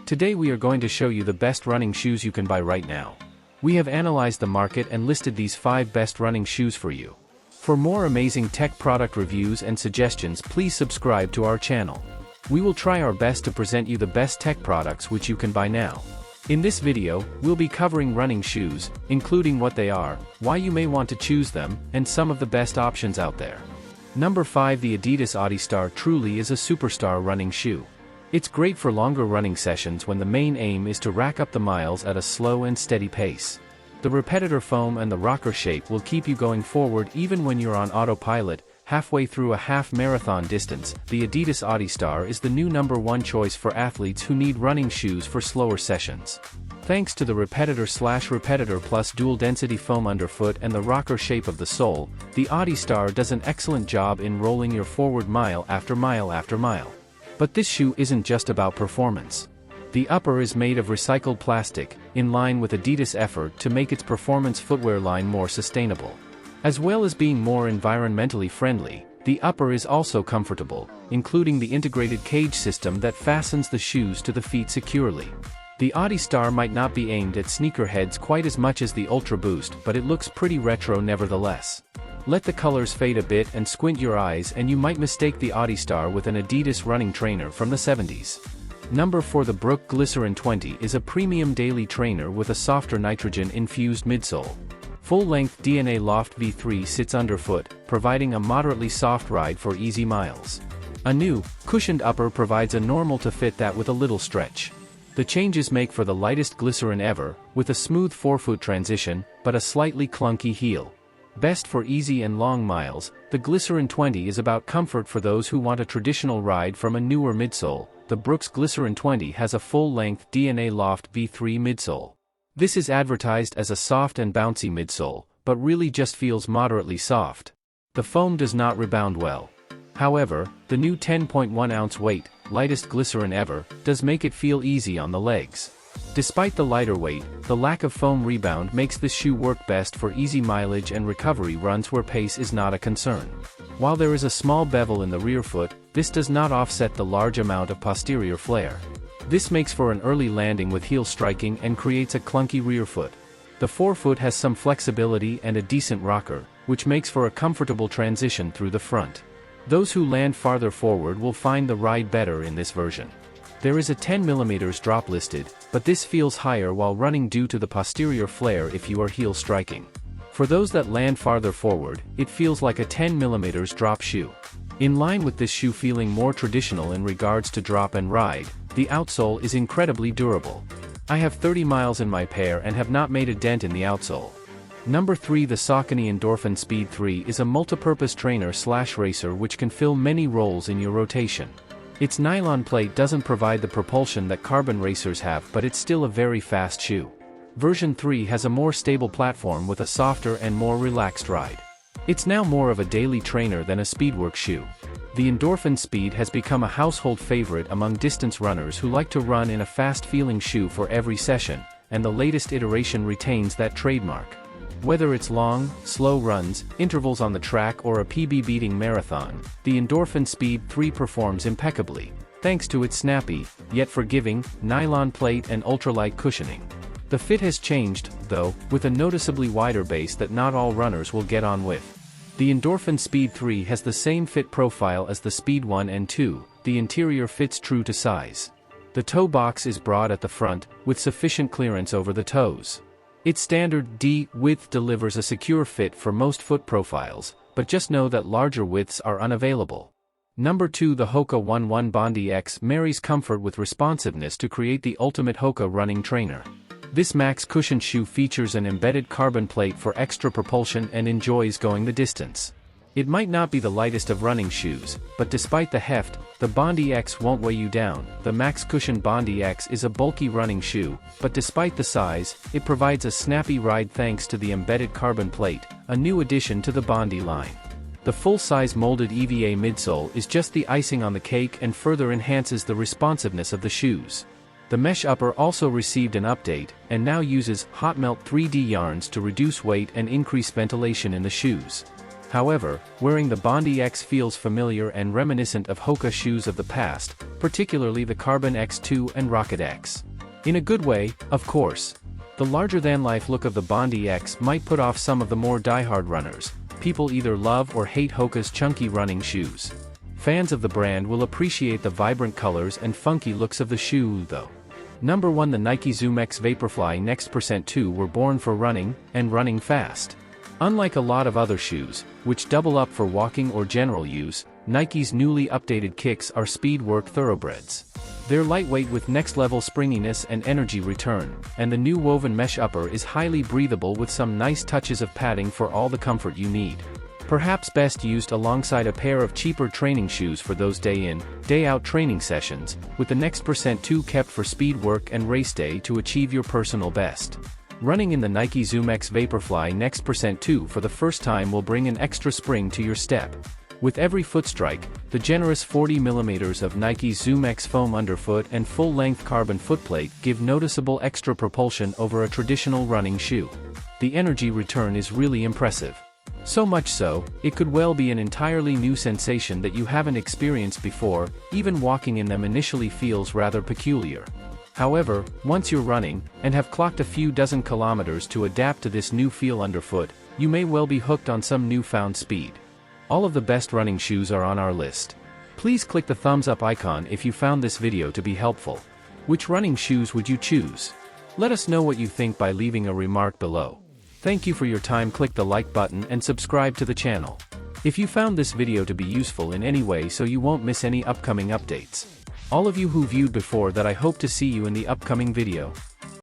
Today we are going to show you the best running shoes you can buy right now. We have analyzed the market and listed these 5 best running shoes for you. For more amazing tech product reviews and suggestions, please subscribe to our channel. We will try our best to present you the best tech products which you can buy now. In this video, we'll be covering running shoes, including what they are, why you may want to choose them, and some of the best options out there. Number 5. The Adidas ADISTAR truly is a superstar running shoe. It's great for longer running sessions when the main aim is to rack up the miles at a slow and steady pace. The repetitor foam and the rocker shape will keep you going forward even when you're on autopilot. Halfway through a half-marathon distance, the Adidas ADISTAR is the new #1 choice for athletes who need running shoes for slower sessions. Thanks to the repetitor plus dual-density foam underfoot and the rocker shape of the sole, the ADISTAR does an excellent job in rolling your forward mile after mile after mile. But this shoe isn't just about performance. The upper is made of recycled plastic, in line with Adidas' effort to make its performance footwear line more sustainable. As well as being more environmentally friendly, the upper is also comfortable, including the integrated cage system that fastens the shoes to the feet securely. The ADISTAR might not be aimed at sneakerheads quite as much as the Ultra Boost, but it looks pretty retro nevertheless. Let the colors fade a bit and squint your eyes and you might mistake the ADISTAR with an Adidas running trainer from the 70s. Number 4. The GLYCERIN 20 is a premium daily trainer with a softer nitrogen-infused midsole. Full-length DNA Loft V3 sits underfoot, providing a moderately soft ride for easy miles. A new, cushioned upper provides a normal to fit that with a little stretch. The changes make for the lightest glycerin ever, with a smooth forefoot transition, but a slightly clunky heel. Best for easy and long miles, the GLYCERIN 20 is about comfort for those who want a traditional ride from a newer midsole. The GLYCERIN 20 has a full-length DNA Loft V3 midsole. This is advertised as a soft and bouncy midsole, but really just feels moderately soft. The foam does not rebound well. However, the new 10.1-ounce weight, lightest glycerin ever, does make it feel easy on the legs. Despite the lighter weight, the lack of foam rebound makes this shoe work best for easy mileage and recovery runs where pace is not a concern. While there is a small bevel in the rear foot, this does not offset the large amount of posterior flare. This makes for an early landing with heel striking and creates a clunky rear foot. The forefoot has some flexibility and a decent rocker, which makes for a comfortable transition through the front. Those who land farther forward will find the ride better in this version. There is a 10mm drop listed, but this feels higher while running due to the posterior flare if you are heel striking. For those that land farther forward, it feels like a 10mm drop shoe. In line with this shoe feeling more traditional in regards to drop and ride, the outsole is incredibly durable. I have 30 miles in my pair and have not made a dent in the outsole. Number 3. The Saucony ENDORPHIN Speed 3 is a multipurpose trainer/racer which can fill many roles in your rotation. Its nylon plate doesn't provide the propulsion that carbon racers have, but it's still a very fast shoe. Version 3 has a more stable platform with a softer and more relaxed ride. It's now more of a daily trainer than a speedwork shoe. The ENDORPHIN Speed has become a household favorite among distance runners who like to run in a fast-feeling shoe for every session, and the latest iteration retains that trademark. Whether it's long, slow runs, intervals on the track or a PB-beating marathon, the ENDORPHIN Speed 3 performs impeccably, thanks to its snappy, yet forgiving, nylon plate and ultralight cushioning. The fit has changed, though, with a noticeably wider base that not all runners will get on with. The ENDORPHIN Speed 3 has the same fit profile as the Speed 1 and 2, the interior fits true to size. The toe box is broad at the front, with sufficient clearance over the toes. Its standard D width delivers a secure fit for most foot profiles, but just know that larger widths are unavailable. Number 2. The Hoka 11 BONDI X marries comfort with responsiveness to create the ultimate Hoka running trainer. This max cushion shoe features an embedded carbon plate for extra propulsion and enjoys going the distance. It might not be the lightest of running shoes, but despite the heft, the BONDI X won't weigh you down. The max cushion BONDI X is a bulky running shoe, but despite the size, it provides a snappy ride thanks to the embedded carbon plate, a new addition to the BONDI line. The full-size molded EVA midsole is just the icing on the cake and further enhances the responsiveness of the shoes. The mesh upper also received an update, and now uses hot melt 3D yarns to reduce weight and increase ventilation in the shoes. However, wearing the BONDI X feels familiar and reminiscent of Hoka shoes of the past, particularly the Carbon X2 and Rocket X. In a good way, of course. The larger-than-life look of the BONDI X might put off some of the more die-hard runners. People either love or hate Hoka's chunky running shoes. Fans of the brand will appreciate the vibrant colors and funky looks of the shoe though. Number 1. The Nike ZOOMX VAPORFLY Next Percent 2 were born for running, and running fast. Unlike a lot of other shoes, which double up for walking or general use, Nike's newly updated kicks are speed work thoroughbreds. They're lightweight with next-level springiness and energy return, and the new woven mesh upper is highly breathable with some nice touches of padding for all the comfort you need. Perhaps best used alongside a pair of cheaper training shoes for those day-in, day-out training sessions, with the Next Percent 2 kept for speed work and race day to achieve your personal best. Running in the Nike ZOOMX VAPORFLY Next Percent 2 for the first time will bring an extra spring to your step. With every foot strike, the generous 40mm of Nike's ZOOMX foam underfoot and full-length carbon footplate give noticeable extra propulsion over a traditional running shoe. The energy return is really impressive. So much so, it could well be an entirely new sensation that you haven't experienced before. Even walking in them initially feels rather peculiar. However, once you're running, and have clocked a few dozen kilometers to adapt to this new feel underfoot, you may well be hooked on some newfound speed. All of the best running shoes are on our list. Please click the thumbs up icon if you found this video to be helpful. Which running shoes would you choose? Let us know what you think by leaving a remark below. Thank you for your time. Click the like button and subscribe to the channel. If you found this video to be useful in any way so you won't miss any upcoming updates. All of you who viewed before that, I hope to see you in the upcoming video.